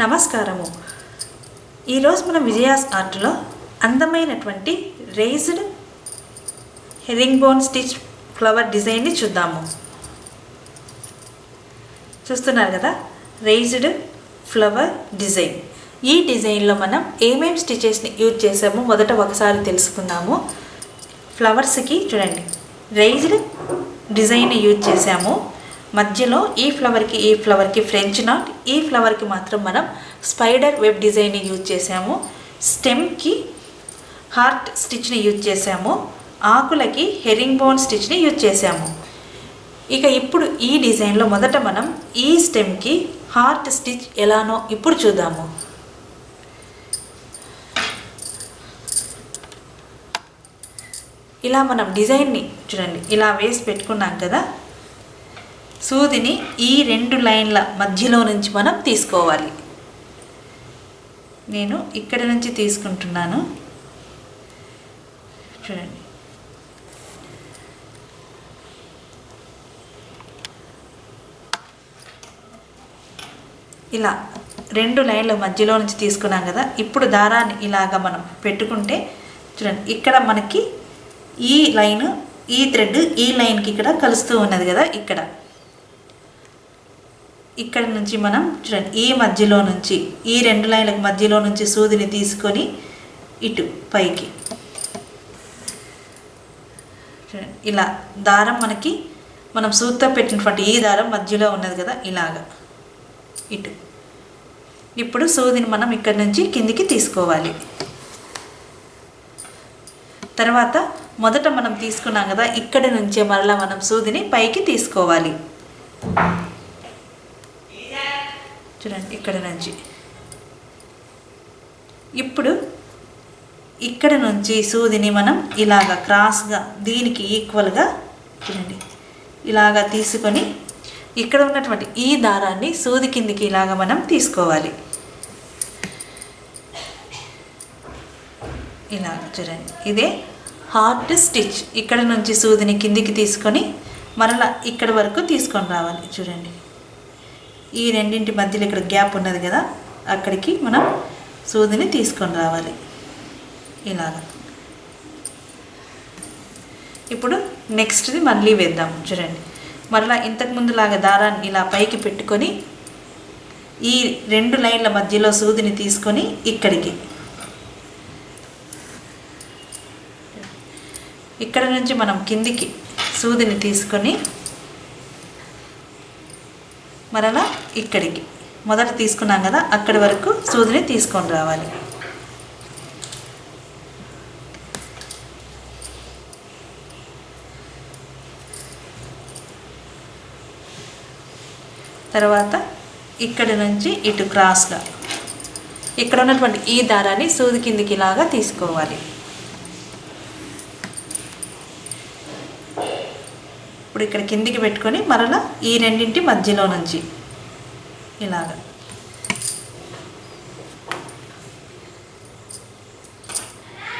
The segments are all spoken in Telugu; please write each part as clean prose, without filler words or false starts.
నమస్కారము. ఈరోజు మనం విజయాస్ ఆర్ట్లో అందమైనటువంటి raised herringbone stitch flower డిజైన్ని చూద్దాము. చూస్తున్నారు కదా, రేజ్డ్ ఫ్లవర్ డిజైన్. ఈ డిజైన్లో మనం ఏమేమి స్టిచెస్ని యూజ్ చేసామో మొదట ఒకసారి తెలుసుకుందాము. ఫ్లవర్స్కి చూడండి, రేజ్డ్ డిజైన్ని యూజ్ చేసాము. మధ్యలో ఈ ఫ్లవర్కి ఫ్రెంచ్ నాట్, ఈ ఫ్లవర్కి మాత్రం మనం స్పైడర్ వెబ్ డిజైన్ని యూజ్ చేసాము. స్టెమ్కి హార్ట్ స్టిచ్ని యూజ్ చేసాము. ఆకులకి హెరింగ్ బోన్ స్టిచ్ని యూజ్ చేసాము. ఇక ఇప్పుడు ఈ డిజైన్లో మొదట మనం ఈ స్టెమ్కి హార్ట్ స్టిచ్ ఎలానో ఇప్పుడు చూద్దాము. ఇలా మనం డిజైన్ని చూడండి, ఇలా వేసి పెట్టుకున్నాం కదా. సూదిని ఈ రెండు లైన్ల మధ్యలో నుంచి మనం తీసుకోవాలి. నేను ఇక్కడి నుంచి తీసుకుంటున్నాను. చూడండి, ఇలా రెండు లైన్ల మధ్యలో నుంచి తీసుకున్నాం కదా. ఇప్పుడు దారాన్ని ఇలాగ మనం పెట్టుకుంటే చూడండి, ఇక్కడ మనకి ఈ లైన్, ఈ థ్రెడ్ ఈ లైన్కి ఇక్కడ కలుస్తూ ఉన్నది కదా. ఇక్కడ నుంచి మనం చూడండి, ఈ మధ్యలో నుంచి ఈ రెండు లైన్లకు మధ్యలో నుంచి సూదిని తీసుకొని ఇటు పైకి చూడండి, ఇలా దారం మనకి మనం సూదితో పెట్టినటువంటి ఈ దారం మధ్యలో ఉన్నది కదా, ఇలాగా ఇటు. ఇప్పుడు సూదిని మనం ఇక్కడ నుంచి కిందికి తీసుకోవాలి. తర్వాత మొదట మనం తీసుకున్నాం కదా, ఇక్కడి నుంచే మరలా మనం సూదిని పైకి తీసుకోవాలి. చూడండి, ఇక్కడ నుంచి ఇప్పుడు ఇక్కడ నుంచి సూదిని మనం ఇలాగ క్రాస్గా దీనికి ఈక్వల్గా చూడండి ఇలాగా తీసుకొని ఇక్కడ ఉన్నటువంటి ఈ దారాన్ని సూది కిందికి ఇలాగ మనం తీసుకోవాలి. ఇలాగ చూడండి, ఇదే హార్ట్ స్టిచ్. ఇక్కడ నుంచి సూదిని కిందికి తీసుకొని మరలా ఇక్కడ వరకు తీసుకొని రావాలి. చూడండి, ఈ రెండింటి మధ్యలో ఇక్కడ గ్యాప్ ఉన్నది కదా, అక్కడికి మనం సూదిని తీసుకొని రావాలి ఇలాగ. ఇప్పుడు నెక్స్ట్ది మళ్ళీ వేద్దాం. చూడండి, మరలా ఇంతకుముందులాగా దారాన్ని ఇలా పైకి పెట్టుకొని ఈ రెండు లైన్ల మధ్యలో సూదిని తీసుకొని ఇక్కడికి, ఇక్కడ నుంచి మనం కిందికి సూదిని తీసుకొని మరలా ఇక్కడికి మొదట తీసుకున్నాం కదా, అక్కడి వరకు సూదిని తీసుకొని రావాలి. తర్వాత ఇక్కడి నుంచి ఇటు క్రాస్గా ఇక్కడ ఉన్నటువంటి ఈ దారాన్ని సూది కిందికి ఇలాగా తీసుకోవాలి. ఇప్పుడు ఇక్కడ కిందికి పెట్టుకొని మరలా ఈ రెండింటి మధ్యలో నుంచి ఇలాగ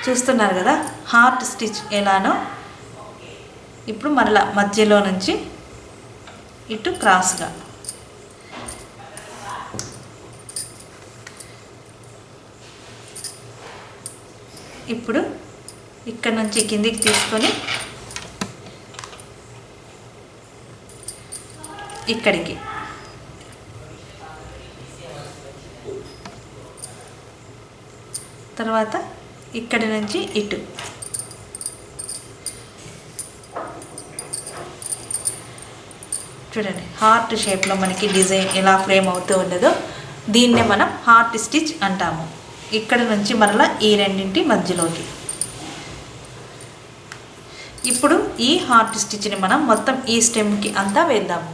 చూస్తున్నారు కదా హార్ట్ స్టిచ్ ఎలానో. ఇప్పుడు మరలా మధ్యలో నుంచి ఇటు క్రాస్గా ఇప్పుడు ఇక్కడ నుంచి కిందికి తీసుకొని ఇక్కడికి తర్వాత ఇక్కడి నుంచి ఇటు చూడండి, హార్ట్ షేప్లో మనకి డిజైన్ ఎలా ఫ్రేమ్ అవుతూ ఉన్నదో దీన్నే మనం హార్ట్ స్టిచ్ అంటాము. ఇక్కడ నుంచి మరలా ఈ రెండింటి మధ్యలోకి. ఇప్పుడు ఈ హార్ట్ స్టిచ్ని మనం మొత్తం ఈ స్టెమ్కి అంతా వేద్దాము.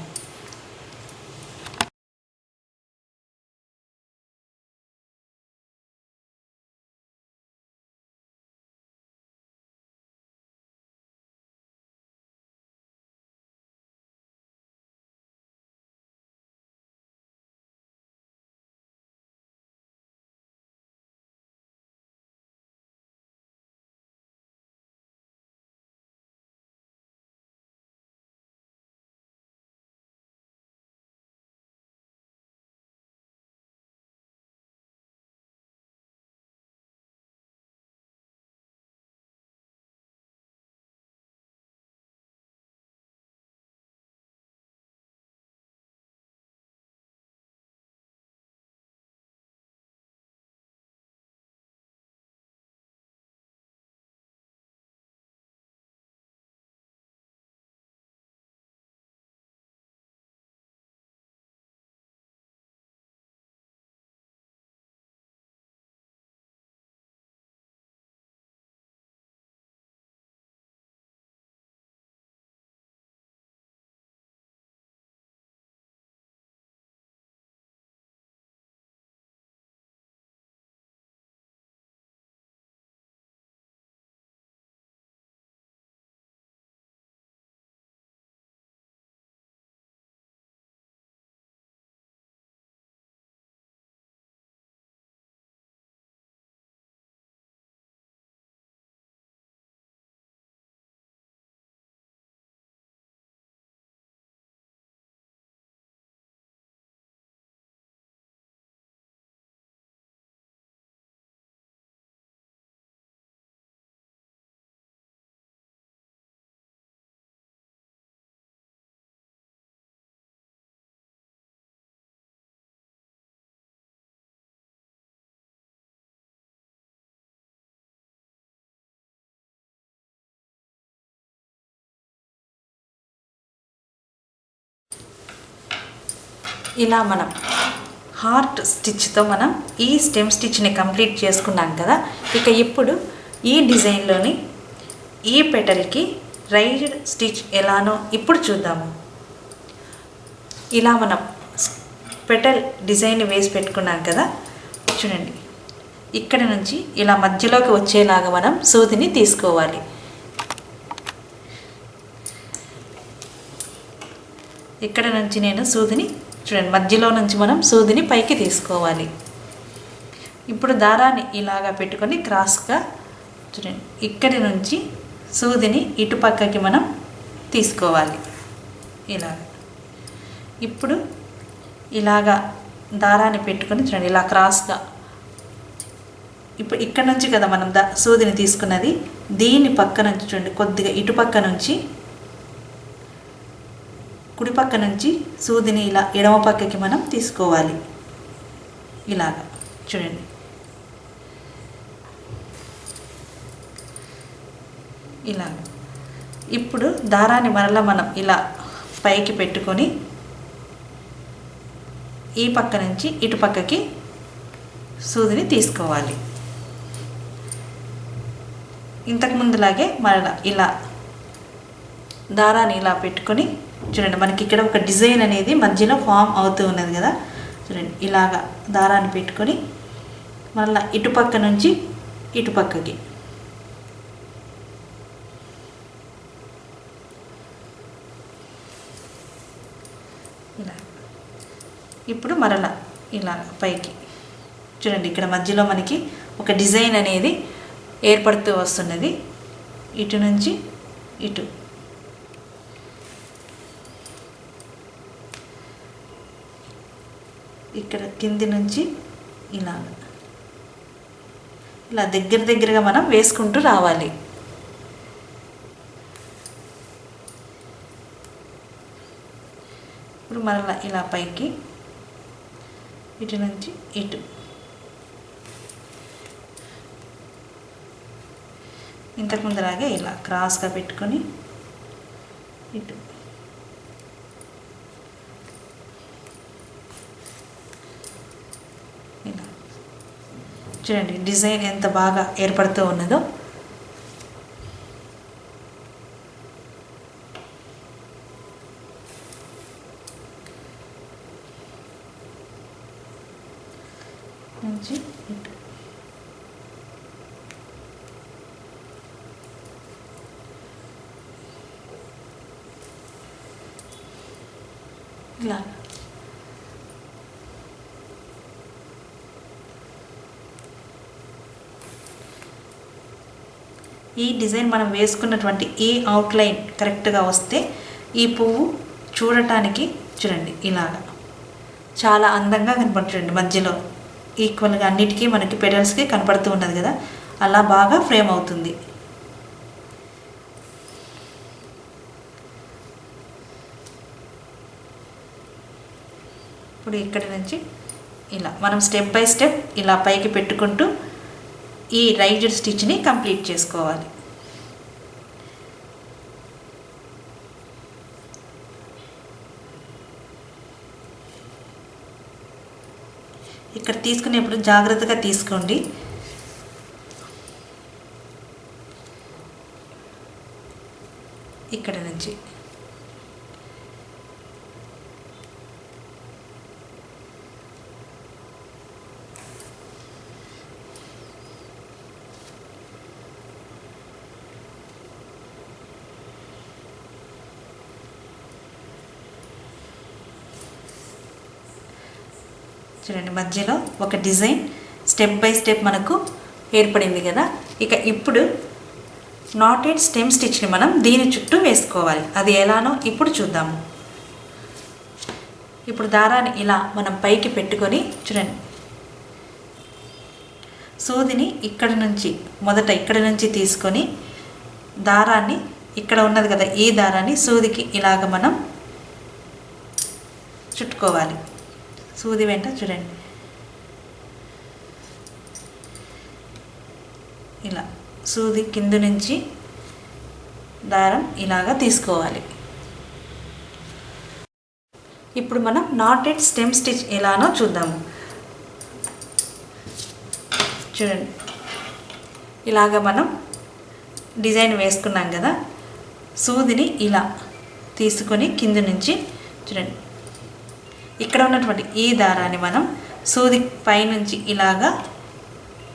ఇలా మనం హార్ట్ స్టిచ్తో మనం ఈ స్టెమ్ స్టిచ్ని కంప్లీట్ చేసుకున్నాం కదా. ఇక ఇప్పుడు ఈ డిజైన్లోని ఈ పెటల్కి రైజ్డ్ స్టిచ్ ఎలానో ఇప్పుడు చూద్దాము. ఇలా మనం పెటల్ డిజైన్ వేసి పెట్టుకున్నాం కదా. చూడండి, ఇక్కడ నుంచి ఇలా మధ్యలోకి వచ్చేలాగా మనం సూదిని తీసుకోవాలి. ఇక్కడ నుంచి నేను సూదిని చూడండి, మధ్యలో నుంచి మనం సూదిని పైకి తీసుకోవాలి. ఇప్పుడు దారాన్ని ఇలాగా పెట్టుకొని క్రాస్గా చూడండి, ఇక్కడి నుంచి సూదిని ఇటు పక్కకి మనం తీసుకోవాలి. ఇలా ఇప్పుడు ఇలాగా దారాన్ని పెట్టుకొని చూడండి, ఇలా క్రాస్గా. ఇప్పుడు ఇక్కడ నుంచి కదా మనం సూదిని తీసుకున్నది, దీని పక్క నుంచి చూడండి కొద్దిగా ఇటు పక్క నుంచి కుడి పక్క నుంచి సూదిని ఇలా ఎడమ పక్కకి మనం తీసుకోవాలి. ఇలాగా చూడండి, ఇలా. ఇప్పుడు దారాన్ని మరలా మనం ఇలా పైకి పెట్టుకొని ఈ పక్క నుంచి ఇటు పక్కకి సూదిని తీసుకోవాలి. ఇంతకు ముందులాగే మరలా ఇలా దారాన్ని ఇలా పెట్టుకొని చూడండి, మనకి ఇక్కడ ఒక డిజైన్ అనేది మధ్యలో ఫామ్ అవుతూ ఉన్నది కదా. చూడండి, ఇలాగా దారాన్ని పెట్టుకొని మళ్ళీ ఇటుపక్క నుంచి ఇటుపక్కకి ఇలా. ఇప్పుడు మరలా ఇలా పైకి చూడండి, ఇక్కడ మధ్యలో మనకి ఒక డిజైన్ అనేది ఏర్పడుతూ వస్తున్నది. ఇటు నుంచి ఇటు ఇక్కడ కింది నుంచి ఇలా ఇలా దగ్గరగా మనం వేసుకుంటూ రావాలి. ఇప్పుడు మరలా ఇలా పైకి ఇటు నుంచి ఇటు ఇంతకు ముందులాగే ఇలా క్రాస్గా పెట్టుకొని ఇటు ఇలా చూడండి, డిజైన్ ఎంత బాగా ఏర్పడుతూ ఉన్నదో. నుంచి ఇటు ఇలా ఈ డిజైన్ మనం వేసుకున్నటువంటి ఈ అవుట్లైన్ కరెక్ట్గా వస్తే ఈ పువ్వు చూడటానికి చూడండి ఇలాగా చాలా అందంగా కనపడుతుంది. మధ్యలో ఈక్వల్గా అన్నిటికీ మనకి పెటల్స్కి కనపడుతూ ఉన్నది కదా, అలా బాగా ఫ్రేమ్ అవుతుంది. ఇప్పుడు ఇక్కడి నుంచి ఇలా మనం స్టెప్ బై స్టెప్ ఇలా పైకి పెట్టుకుంటూ ఈ రైజ్డ్ స్టిచ్ని కంప్లీట్ చేసుకోవాలి. ఇక్కడ తీసుకునేప్పుడు జాగ్రత్తగా తీసుకోండి. ఇక్కడ నుంచి చూడండి, మధ్యలో ఒక డిజైన్ స్టెప్ బై స్టెప్ మనకు ఏర్పడింది కదా. ఇక ఇప్పుడు నాటెడ్ స్టెమ్ స్టిచ్ని మనం దీని చుట్టూ వేసుకోవాలి. అది ఎలానో ఇప్పుడు చూద్దాము. ఇప్పుడు దారాన్ని ఇలా మనం పైకి పెట్టుకొని చూడండి, సూదిని ఇక్కడ నుంచి మొదట ఇక్కడ నుంచి తీసుకొని దారాన్ని ఇక్కడ ఉన్నది కదా, ఈ దారాన్ని సూదికి ఇలాగ మనం చుట్టుకోవాలి. సూది వెంట చూడండి ఇలా సూది కింద నుంచి దారం ఇలాగా తీసుకోవాలి. ఇప్పుడు మనం నాటెడ్ స్టెమ్ స్టిచ్ ఎలానో చూద్దాము. చూడండి, ఇలాగ మనం డిజైన్ వేసుకున్నాం కదా, సూదిని ఇలా తీసుకొని కింద నుంచి చూడండి ఇక్కడ ఉన్నటువంటి ఈ దారాన్ని మనం సూది పైనుంచి ఇలాగా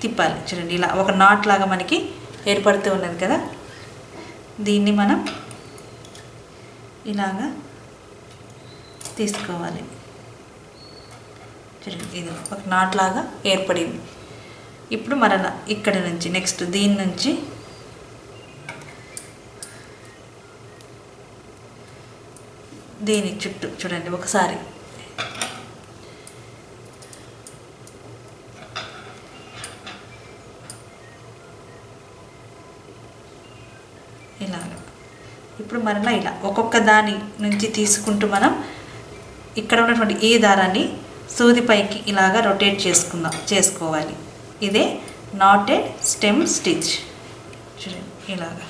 తిప్పాలి. చూడండి, ఇలా ఒక నాట్ లాగా మనకి ఏర్పడుతూ ఉన్నది కదా, దీన్ని మనం ఇలాగా తీసుకోవాలి. చూడండి, ఇది ఒక నాట్ లాగా ఏర్పడింది. ఇప్పుడు మరలా ఇక్కడ నుంచి నెక్స్ట్ దీని నుంచి దీని చుట్టూ చూడండి ఒకసారి ఇలాగ. ఇప్పుడు మరలా ఇలా ఒక్కొక్క దాని నుంచి తీసుకుంటూ మనం ఇక్కడ ఉన్నటువంటి ఈ దారాన్ని సూది పైకి ఇలాగా రొటేట్ చేసుకోవాలి. ఇదే నాటెడ్ స్టెమ్ స్టిచ్. చూడండి, ఇలాగా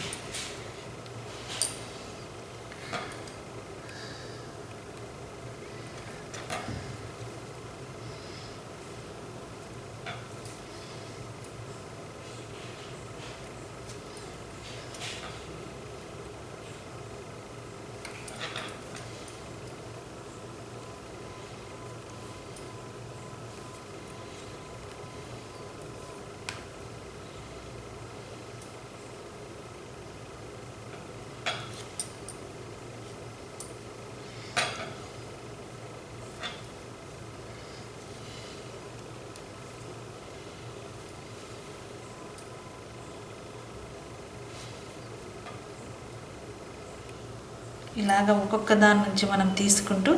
ఇలాగ ఒక్కొక్క దాని నుంచి మనం తీసుకుంటూ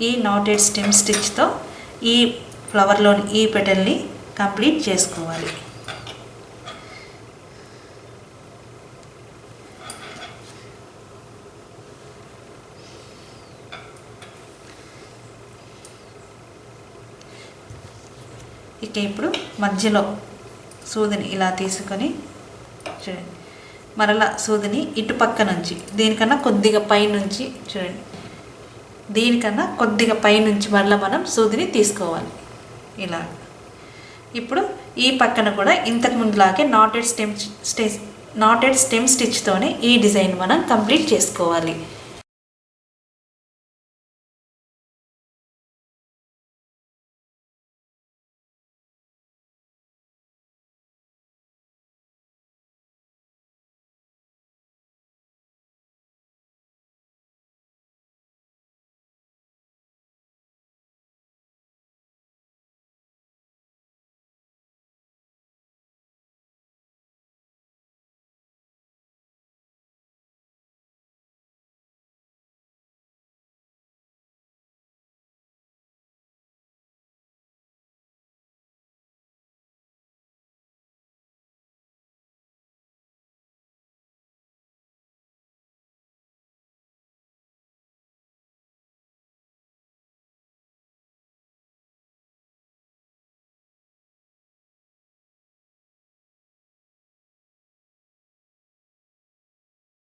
ఈ నాటెడ్ స్టెమ్ స్టిచ్తో ఈ ఫ్లవర్లోని ఈ పెటల్ని కంప్లీట్ చేసుకోవాలి. ఇక ఇప్పుడు మధ్యలో సూదిని ఇలా తీసుకొని చూడండి, మరలా సూదిని ఇటుపక్క నుంచి దీనికన్నా కొద్దిగా పైనుంచి చూడండి, దీనికన్నా కొద్దిగా పైనుంచి మరలా మనం సూదిని తీసుకోవాలి ఇలా. ఇప్పుడు ఈ పక్కన కూడా ఇంతకు ముందులాగే నాటెడ్ స్టెమ్ స్టిచ్తోనే ఈ డిజైన్ మనం కంప్లీట్ చేసుకోవాలి.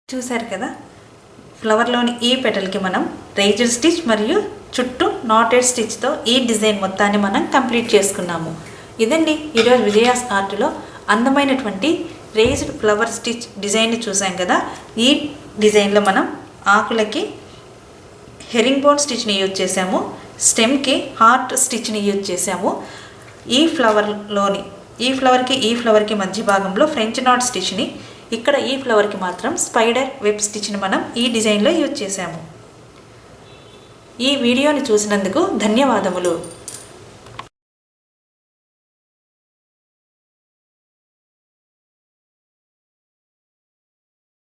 చూసారు కదా, ఫ్లవర్లోని ఈ పెటల్కి మనం రేజర్ స్టిచ్ మరియు చుట్టూ నాటెడ్ స్టిచ్తో ఈ డిజైన్ మొత్తాన్ని మనం కంప్లీట్ చేసుకున్నాము. ఇదండి ఈరోజు విజయాస్ ఆర్ట్లో అందమైనటువంటి రేజ్డ్ ఫ్లవర్ స్టిచ్ డిజైన్ చూసాం కదా. ఈ డిజైన్లో మనం ఆకులకి హెరింగ్ బోన్ స్టిచ్ని యూజ్ చేసాము, స్టెమ్కి హార్ట్ స్టిచ్ని యూజ్ చేసాము. ఈ ఫ్లవర్కి మధ్య భాగంలో ఫ్రెంచ్ నాట్ స్టిచ్ని, ఇక్కడ ఈ ఫ్లవర్కి మాత్రం స్పైడర్ వెబ్ స్టిచ్ని మనం ఈ డిజైన్లో యూజ్ చేసాము. ఈ వీడియోని చూసినందుకు ధన్యవాదములు.